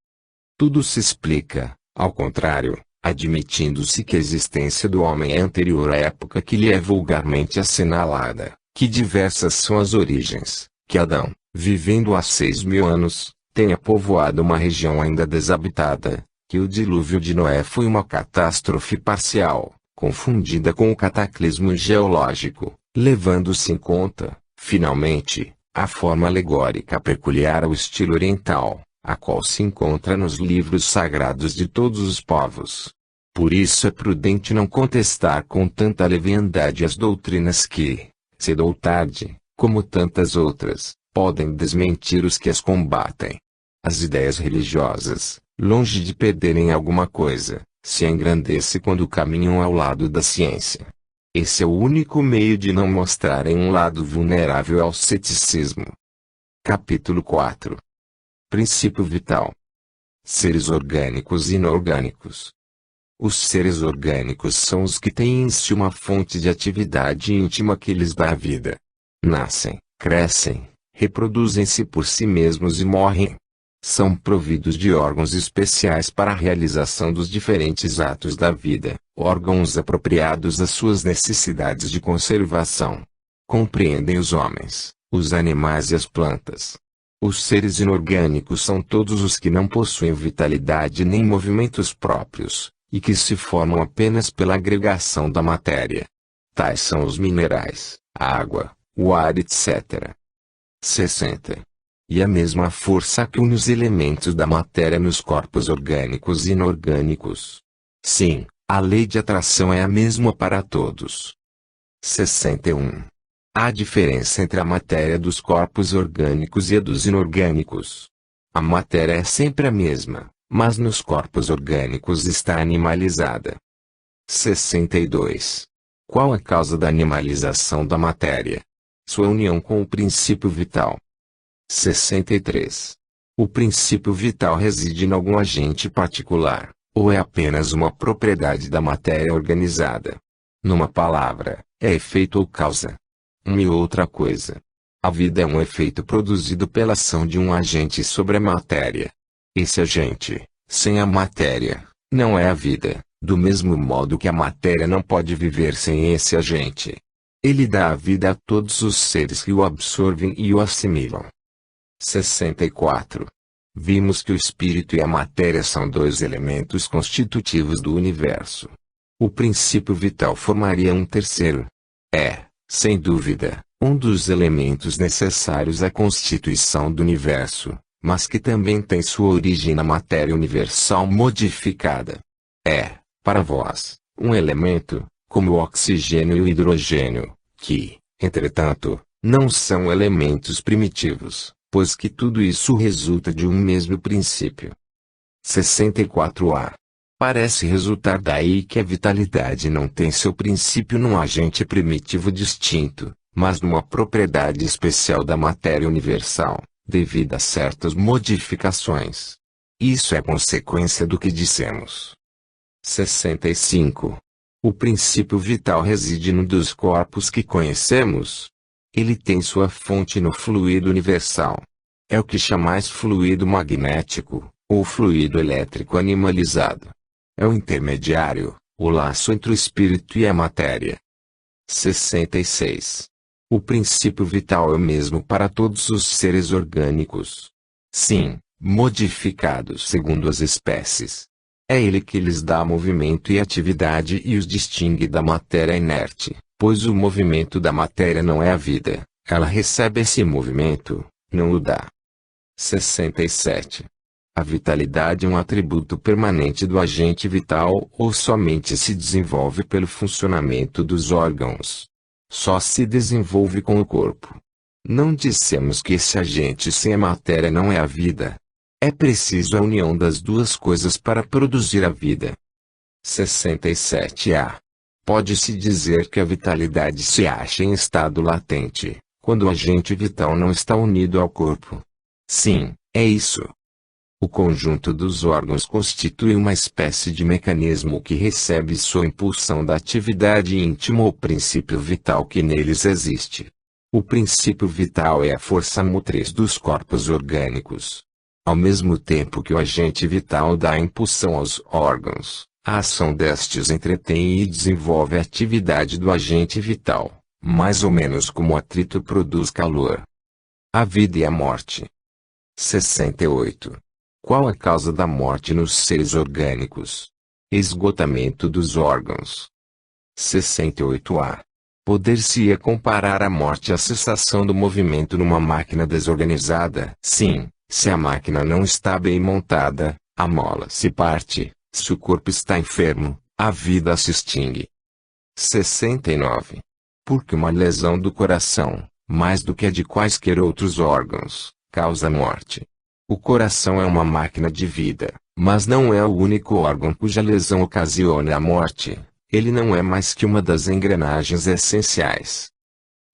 Tudo se explica, ao contrário, admitindo-se que a existência do homem é anterior à época que lhe é vulgarmente assinalada, que diversas são as origens, que Adão, vivendo há 6.000 anos, tenha povoado uma região ainda desabitada, que o dilúvio de Noé foi uma catástrofe parcial, confundida com o cataclismo geológico, levando-se em conta, finalmente, a forma alegórica peculiar ao estilo oriental, a qual se encontra nos livros sagrados de todos os povos. Por isso é prudente não contestar com tanta leviandade as doutrinas que, cedo ou tarde, como tantas outras, podem desmentir os que as combatem. As ideias religiosas, longe de perderem alguma coisa, se engrandecem quando caminham ao lado da ciência. Esse é o único meio de não mostrarem um lado vulnerável ao ceticismo. Capítulo 4. Princípio vital. Seres orgânicos e inorgânicos. Os seres orgânicos são os que têm em si uma fonte de atividade íntima que lhes dá a vida. Nascem, crescem, reproduzem-se por si mesmos e morrem. São providos de órgãos especiais para a realização dos diferentes atos da vida, órgãos apropriados às suas necessidades de conservação. Compreendem os homens, os animais e as plantas. Os seres inorgânicos são todos os que não possuem vitalidade nem movimentos próprios, e que se formam apenas pela agregação da matéria. Tais são os minerais, a água, o ar, etc. 60. E a mesma força que une os elementos da matéria nos corpos orgânicos e inorgânicos. Sim, a lei de atração é a mesma para todos. 61. Há diferença entre a matéria dos corpos orgânicos e a dos inorgânicos. A matéria é sempre a mesma, mas nos corpos orgânicos está animalizada. 62. Qual a causa da animalização da matéria? Sua união com o princípio vital. 63. O princípio vital reside em algum agente particular, ou é apenas uma propriedade da matéria organizada? Numa palavra, é efeito ou causa? Uma e outra coisa. A vida é um efeito produzido pela ação de um agente sobre a matéria. Esse agente, sem a matéria, não é a vida, do mesmo modo que a matéria não pode viver sem esse agente. Ele dá a vida a todos os seres que o absorvem e o assimilam. 64. Vimos que o espírito e a matéria são dois elementos constitutivos do universo. O princípio vital formaria um terceiro. É, sem dúvida, um dos elementos necessários à constituição do universo, mas que também tem sua origem na matéria universal modificada. É, para vós, um elemento, como o oxigênio e o hidrogênio, que, entretanto, não são elementos primitivos, pois que tudo isso resulta de um mesmo princípio. 64a. Parece resultar daí que a vitalidade não tem seu princípio num agente primitivo distinto, mas numa propriedade especial da matéria universal, devido a certas modificações. Isso é consequência do que dissemos. 65. O princípio vital reside num dos corpos que conhecemos. Ele tem sua fonte no fluido universal. É o que chamais fluido magnético, ou fluido elétrico animalizado. É o intermediário, o laço entre o espírito e a matéria. 66. O princípio vital é o mesmo para todos os seres orgânicos. Sim, modificados segundo as espécies. É ele que lhes dá movimento e atividade e os distingue da matéria inerte, pois o movimento da matéria não é a vida, ela recebe esse movimento, não o dá. 67. A vitalidade é um atributo permanente do agente vital ou somente se desenvolve pelo funcionamento dos órgãos? Só se desenvolve com o corpo. Não dissemos que esse agente sem a matéria não é a vida. É preciso a união das duas coisas para produzir a vida. 67a. Pode-se dizer que a vitalidade se acha em estado latente, quando o agente vital não está unido ao corpo. Sim, é isso. O conjunto dos órgãos constitui uma espécie de mecanismo que recebe sua impulsão da atividade íntima ou princípio vital que neles existe. O princípio vital é a força motriz dos corpos orgânicos. Ao mesmo tempo que o agente vital dá impulsão aos órgãos, a ação destes entretém e desenvolve a atividade do agente vital, mais ou menos como o atrito produz calor. A vida e a morte. 68. Qual a causa da morte nos seres orgânicos? Esgotamento dos órgãos. 68a. Poder-se-ia comparar a morte à cessação do movimento numa máquina desorganizada? Sim, se a máquina não está bem montada, a mola se parte, se o corpo está enfermo, a vida se extingue. 69. Porque uma lesão do coração, mais do que a de quaisquer outros órgãos, causa morte. O coração é uma máquina de vida, mas não é o único órgão cuja lesão ocasiona a morte. Ele não é mais que uma das engrenagens essenciais.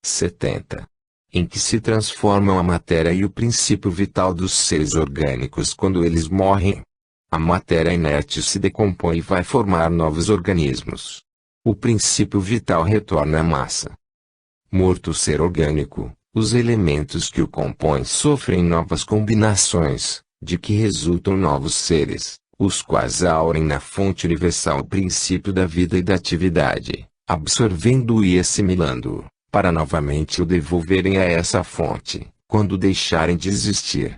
70. Em que se transformam a matéria e o princípio vital dos seres orgânicos quando eles morrem? A matéria inerte se decompõe e vai formar novos organismos. O princípio vital retorna à massa. Morto o ser orgânico, os elementos que o compõem sofrem novas combinações, de que resultam novos seres, os quais aurem na fonte universal o princípio da vida e da atividade, absorvendo-o e assimilando-o, para novamente o devolverem a essa fonte, quando deixarem de existir.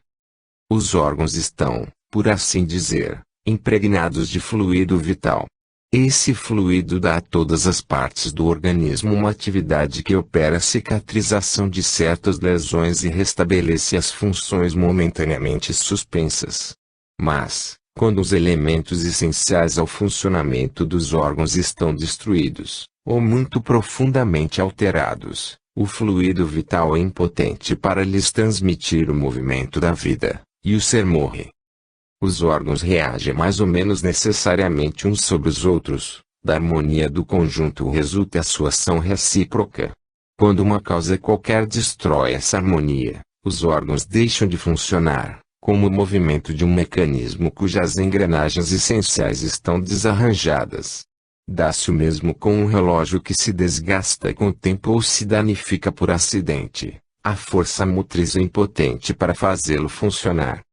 Os órgãos estão, por assim dizer, impregnados de fluido vital. Esse fluido dá a todas as partes do organismo uma atividade que opera a cicatrização de certas lesões e restabelece as funções momentaneamente suspensas. Mas, quando os elementos essenciais ao funcionamento dos órgãos estão destruídos, ou muito profundamente alterados, o fluido vital é impotente para lhes transmitir o movimento da vida, e o ser morre. Os órgãos reagem mais ou menos necessariamente uns sobre os outros, da harmonia do conjunto resulta a sua ação recíproca. Quando uma causa qualquer destrói essa harmonia, os órgãos deixam de funcionar, como o movimento de um mecanismo cujas engrenagens essenciais estão desarranjadas. Dá-se o mesmo com um relógio que se desgasta com o tempo ou se danifica por acidente. A força motriz é impotente para fazê-lo funcionar.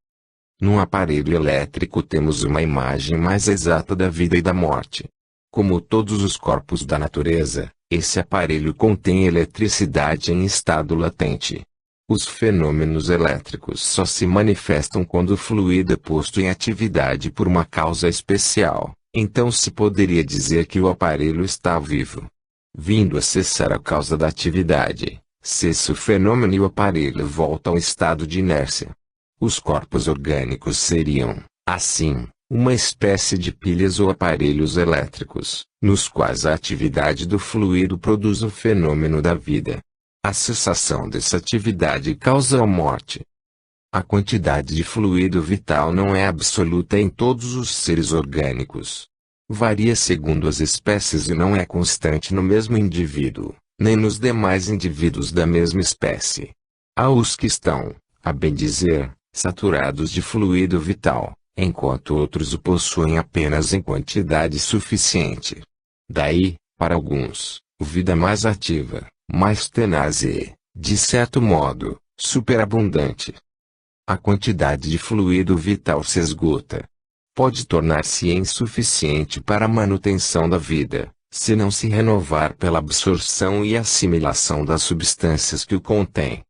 Num aparelho elétrico temos uma imagem mais exata da vida e da morte. Como todos os corpos da natureza, esse aparelho contém eletricidade em estado latente. Os fenômenos elétricos só se manifestam quando o fluido é posto em atividade por uma causa especial, então se poderia dizer que o aparelho está vivo. Vindo a cessar a causa da atividade, cessa o fenômeno e o aparelho volta ao estado de inércia. Os corpos orgânicos seriam, assim, uma espécie de pilhas ou aparelhos elétricos, nos quais a atividade do fluido produz o fenômeno da vida. A cessação dessa atividade causa a morte. A quantidade de fluido vital não é absoluta em todos os seres orgânicos. Varia segundo as espécies e não é constante no mesmo indivíduo, nem nos demais indivíduos da mesma espécie. Há os que estão, a bem dizer, saturados de fluido vital, enquanto outros o possuem apenas em quantidade suficiente. Daí, para alguns, vida mais ativa, mais tenaz e, de certo modo, superabundante. A quantidade de fluido vital se esgota. Pode tornar-se insuficiente para a manutenção da vida, se não se renovar pela absorção e assimilação das substâncias que o contêm.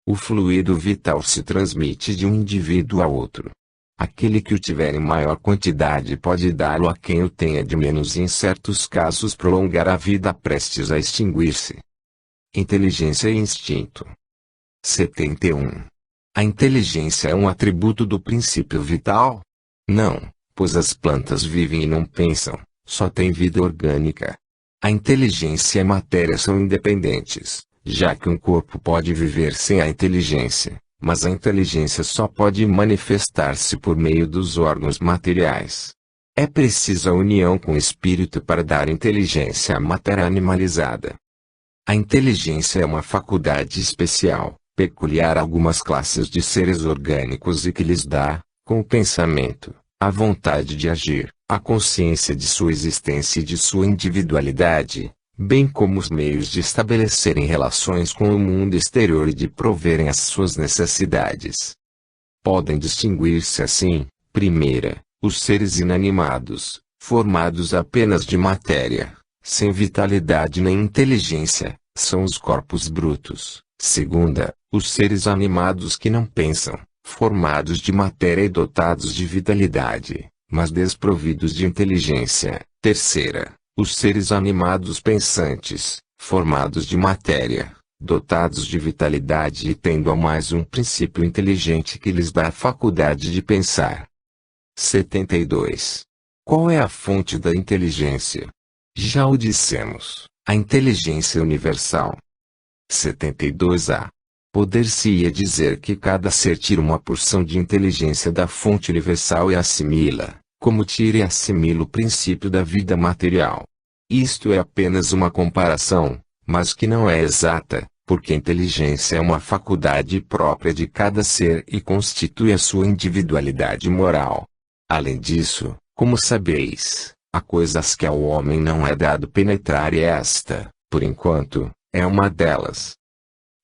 O fluido vital se transmite de um indivíduo a outro. Aquele que o tiver em maior quantidade pode dá-lo a quem o tenha de menos e em certos casos prolongar a vida prestes a extinguir-se. Inteligência e instinto. 71. A inteligência é um atributo do princípio vital? Não, pois as plantas vivem e não pensam, só têm vida orgânica. A inteligência e a matéria são independentes, já que um corpo pode viver sem a inteligência, mas a inteligência só pode manifestar-se por meio dos órgãos materiais. É preciso a união com o espírito para dar inteligência à matéria animalizada. A inteligência é uma faculdade especial, peculiar a algumas classes de seres orgânicos e que lhes dá, com o pensamento, a vontade de agir, a consciência de sua existência e de sua individualidade, bem como os meios de estabelecerem relações com o mundo exterior e de proverem as suas necessidades. Podem distinguir-se assim, primeira, os seres inanimados, formados apenas de matéria, sem vitalidade nem inteligência, são os corpos brutos. Segunda, os seres animados que não pensam, formados de matéria e dotados de vitalidade, mas desprovidos de inteligência. Terceira, os seres animados pensantes, formados de matéria, dotados de vitalidade e tendo ao mais um princípio inteligente que lhes dá a faculdade de pensar. 72. Qual é a fonte da inteligência? Já o dissemos, a inteligência universal. 72a. Poder-se-ia dizer que cada ser tira uma porção de inteligência da fonte universal e assimila, como tira e assimila o princípio da vida material. Isto é apenas uma comparação, mas que não é exata, porque a inteligência é uma faculdade própria de cada ser e constitui a sua individualidade moral. Além disso, como sabeis, há coisas que ao homem não é dado penetrar e esta, por enquanto, é uma delas.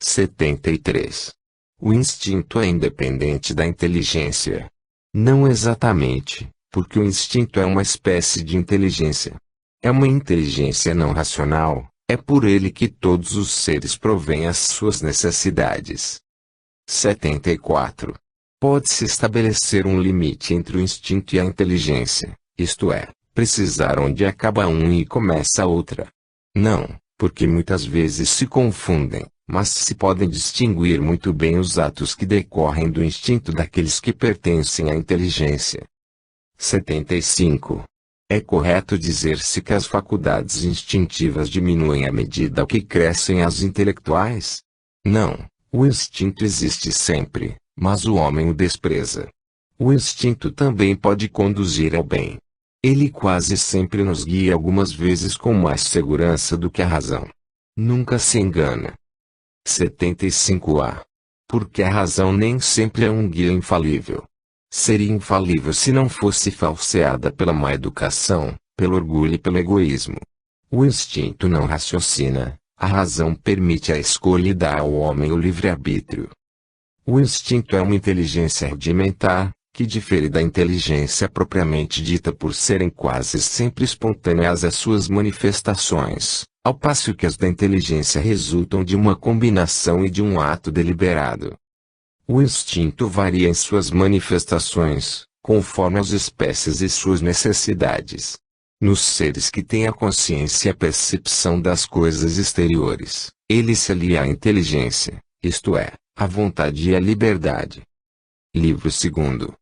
73. O instinto é independente da inteligência. Não exatamente, porque o instinto é uma espécie de inteligência. É uma inteligência não racional, é por ele que todos os seres provêm as suas necessidades. 74. Pode-se estabelecer um limite entre o instinto e a inteligência, isto é, precisar onde acaba um e começa a outra. Não, porque muitas vezes se confundem, mas se podem distinguir muito bem os atos que decorrem do instinto daqueles que pertencem à inteligência. 75. É correto dizer-se que as faculdades instintivas diminuem à medida que crescem as intelectuais? Não, o instinto existe sempre, mas o homem o despreza. O instinto também pode conduzir ao bem. Ele quase sempre nos guia algumas vezes com mais segurança do que a razão. Nunca se engana. 75a. Porque a razão nem sempre é um guia infalível. Seria infalível se não fosse falseada pela má educação, pelo orgulho e pelo egoísmo. O instinto não raciocina, a razão permite a escolha e dá ao homem o livre-arbítrio. O instinto é uma inteligência rudimentar, que difere da inteligência propriamente dita por serem quase sempre espontâneas as suas manifestações, ao passo que as da inteligência resultam de uma combinação e de um ato deliberado. O instinto varia em suas manifestações, conforme as espécies e suas necessidades. Nos seres que têm a consciência e a percepção das coisas exteriores, ele se alia à inteligência, isto é, à vontade e à liberdade. Livro 2.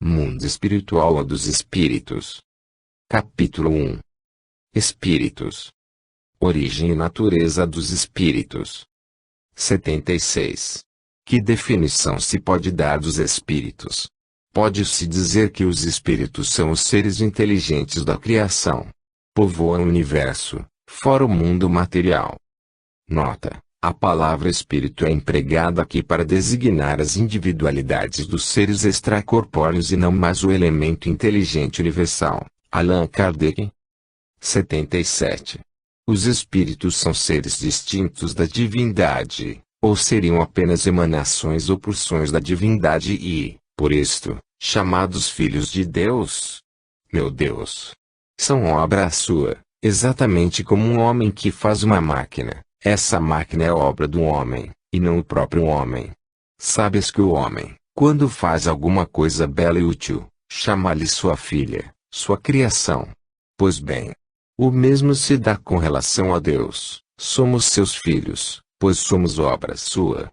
Mundo espiritual ou dos espíritos. Capítulo 1. Espíritos. Origem e natureza dos espíritos. 76. Que definição se pode dar dos espíritos? Pode-se dizer que os espíritos são os seres inteligentes da criação. Povoam o universo, fora o mundo material. Nota: a palavra espírito é empregada aqui para designar as individualidades dos seres extracorpóreos e não mais o elemento inteligente universal. Allan Kardec. 77. Os espíritos são seres distintos da divindade, ou seriam apenas emanações ou porções da divindade e, por isto, chamados filhos de Deus? Meu Deus! São obra sua, exatamente como um homem que faz uma máquina. Essa máquina é obra do homem, e não o próprio homem. Sabes que o homem, quando faz alguma coisa bela e útil, chama-lhe sua filha, sua criação. Pois bem, o mesmo se dá com relação a Deus. Somos seus filhos, pois somos obra sua.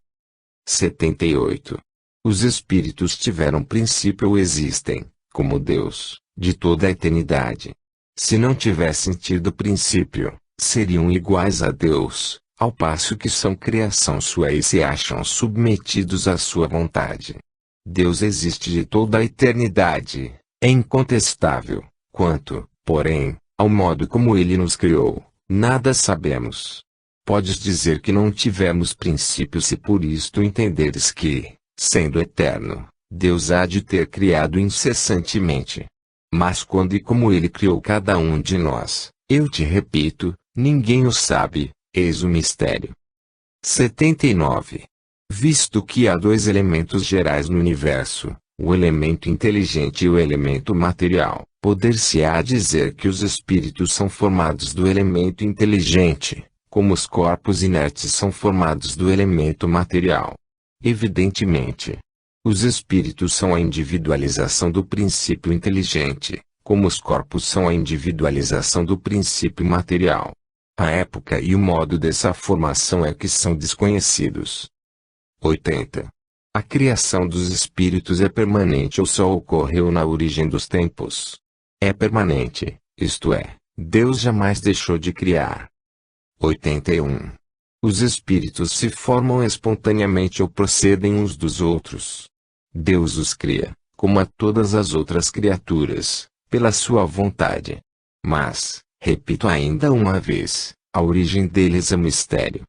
78. Os espíritos tiveram princípio ou existem, como Deus, de toda a eternidade. Se não tivessem tido princípio, seriam iguais a Deus, ao passo que são criação sua e se acham submetidos à sua vontade. Deus existe de toda a eternidade, é incontestável. Quanto, porém, ao modo como ele nos criou, nada sabemos. Podes dizer que não tivemos princípio se por isto entenderes que, sendo eterno, Deus há de ter criado incessantemente. Mas quando e como ele criou cada um de nós, eu te repito, ninguém o sabe, eis o mistério. 79. Visto que há dois elementos gerais no universo, o elemento inteligente e o elemento material, poder-se-á dizer que os espíritos são formados do elemento inteligente, como os corpos inertes são formados do elemento material. Evidentemente, os espíritos são a individualização do princípio inteligente, como os corpos são a individualização do princípio material. A época e o modo dessa formação é que são desconhecidos. 80. A criação dos espíritos é permanente ou só ocorreu na origem dos tempos? É permanente, isto é, Deus jamais deixou de criar. 81. Os espíritos se formam espontaneamente ou procedem uns dos outros. Deus os cria, como a todas as outras criaturas, pela sua vontade. Mas, repito ainda uma vez, a origem deles é mistério.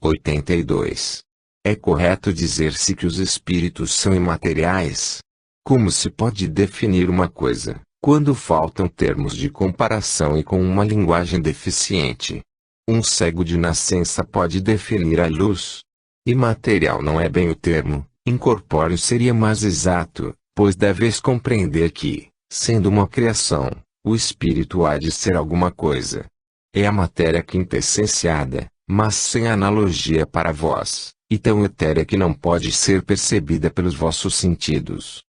82. É correto dizer-se que os espíritos são imateriais? Como se pode definir uma coisa, quando faltam termos de comparação e com uma linguagem deficiente? Um cego de nascença pode definir a luz. Imaterial não é bem o termo, incorpóreo seria mais exato, pois deves compreender que, Sendo uma criação, o espírito há de ser alguma coisa. É a matéria quintessenciada, mas sem analogia para vós, e tão etérea que não pode ser percebida pelos vossos sentidos.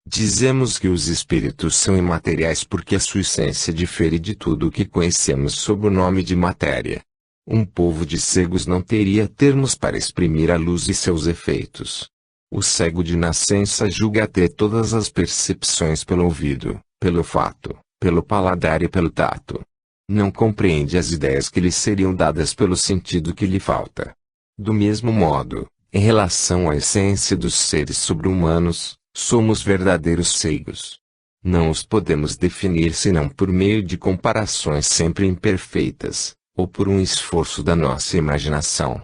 Dizemos que os espíritos são imateriais porque a sua essência difere de tudo o que conhecemos sob o nome de matéria. Um povo de cegos não teria termos para exprimir a luz e seus efeitos. O cego de nascença julga ter todas as percepções pelo ouvido, pelo olfato, pelo paladar e pelo tato. Não compreende as ideias que lhe seriam dadas pelo sentido que lhe falta. Do mesmo modo, em relação à essência dos seres sobre-humanos, somos verdadeiros cegos. Não os podemos definir senão por meio de comparações sempre imperfeitas, ou por um esforço da nossa imaginação.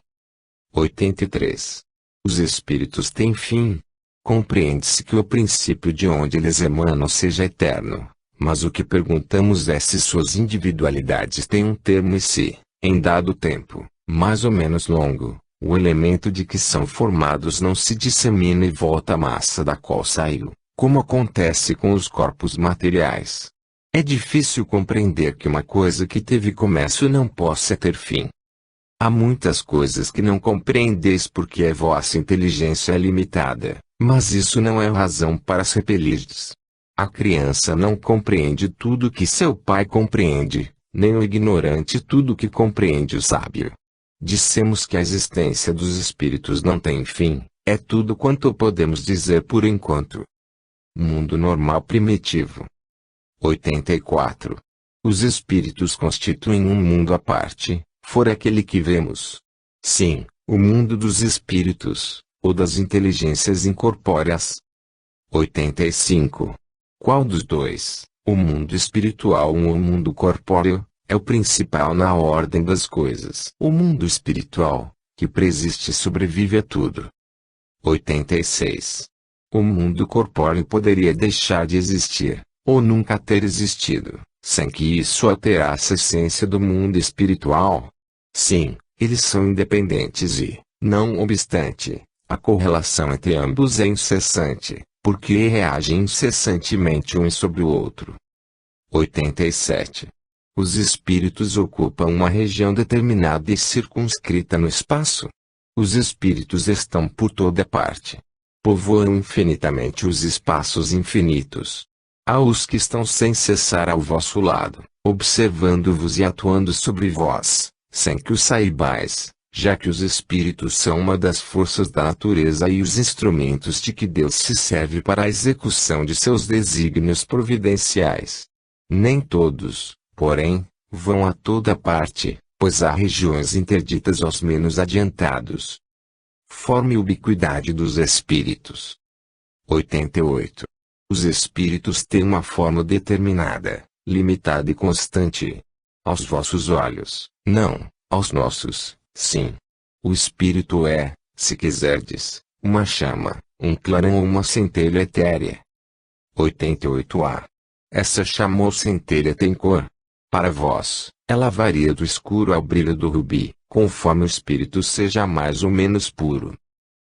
83. Os espíritos têm fim. Compreende-se que o princípio de onde eles emanam seja eterno, mas o que perguntamos é se suas individualidades têm um termo e se, em dado tempo, mais ou menos longo, o elemento de que são formados não se dissemina e volta à massa da qual saiu, como acontece com os corpos materiais. É difícil compreender que uma coisa que teve começo não possa ter fim. Há muitas coisas que não compreendeis porque a vossa inteligência é limitada, mas isso não é razão para se repelirdes. A criança não compreende tudo que seu pai compreende, nem o ignorante tudo que compreende o sábio. Dissemos que a existência dos espíritos não tem fim, é tudo quanto podemos dizer por enquanto. Mundo normal primitivo. 84. Os espíritos constituem um mundo à parte, for aquele que vemos. Sim, o mundo dos espíritos, ou das inteligências incorpóreas. 85. Qual dos dois, o mundo espiritual ou o mundo corpóreo, é o principal na ordem das coisas? O mundo espiritual, que preexiste e sobrevive a tudo. 86. O mundo corpóreo poderia deixar de existir, ou nunca ter existido, sem que isso alterasse a essência do mundo espiritual? Sim, eles são independentes e, não obstante, a correlação entre ambos é incessante, porque reagem incessantemente um sobre o outro. 87. Os espíritos ocupam uma região determinada e circunscrita no espaço. Os espíritos estão por toda parte. Povoam infinitamente os espaços infinitos. Há os que estão sem cessar ao vosso lado, observando-vos e atuando sobre vós, sem que o saibais, já que os espíritos são uma das forças da natureza e os instrumentos de que Deus se serve para a execução de seus desígnios providenciais. Nem todos, porém, vão a toda parte, pois há regiões interditas aos menos adiantados. Forma e ubiquidade dos espíritos. 88. Os espíritos têm uma forma determinada, limitada e constante. Aos vossos olhos, não, aos nossos, sim. O espírito é, se quiserdes, uma chama, um clarão ou uma centelha etérea. 88a. Essa chama ou centelha tem cor. Para vós, ela varia do escuro ao brilho do rubi, conforme o espírito seja mais ou menos puro.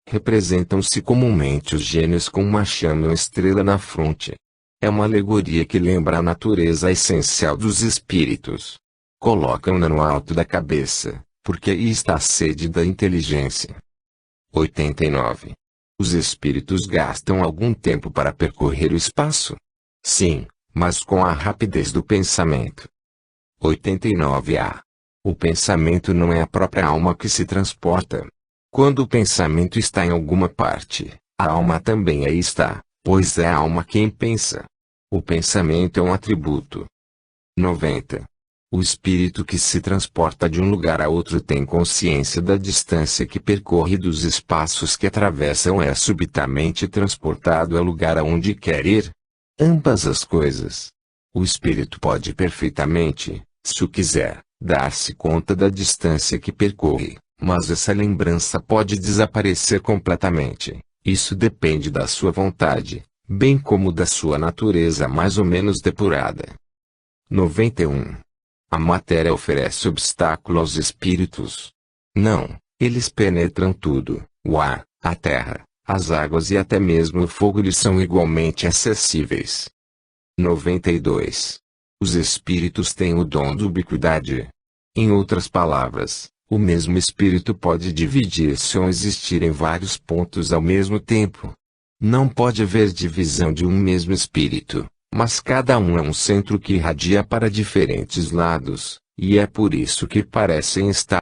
Representam-se comumente os gênios com uma chama ou uma estrela na fronte. É uma alegoria que lembra a natureza essencial dos espíritos. Colocam-na no alto da cabeça, porque aí está a sede da inteligência. 89. Os espíritos gastam algum tempo para percorrer o espaço? Sim, mas com a rapidez do pensamento. 89a. O pensamento não é a própria alma que se transporta. Quando o pensamento está em alguma parte, a alma também aí está, pois é a alma quem pensa. O pensamento é um atributo. 90. O espírito que se transporta de um lugar a outro tem consciência da distância que percorre dos espaços que atravessam é subitamente transportado ao lugar aonde quer ir? Ambas as coisas. O espírito pode perfeitamente, se o quiser, dar-se conta da distância que percorre, mas essa lembrança pode desaparecer completamente. Isso depende da sua vontade, bem como da sua natureza mais ou menos depurada. 91. A matéria oferece obstáculo aos espíritos? Não, eles penetram tudo, o ar, a terra, as águas e até mesmo o fogo lhes são igualmente acessíveis. 92. Os espíritos têm o dom de ubiquidade. Em outras palavras, o mesmo espírito pode dividir-se ou existir em vários pontos ao mesmo tempo. Não pode haver divisão de um mesmo espírito, mas cada um é um centro que irradia para diferentes lados, e é por isso que parecem estar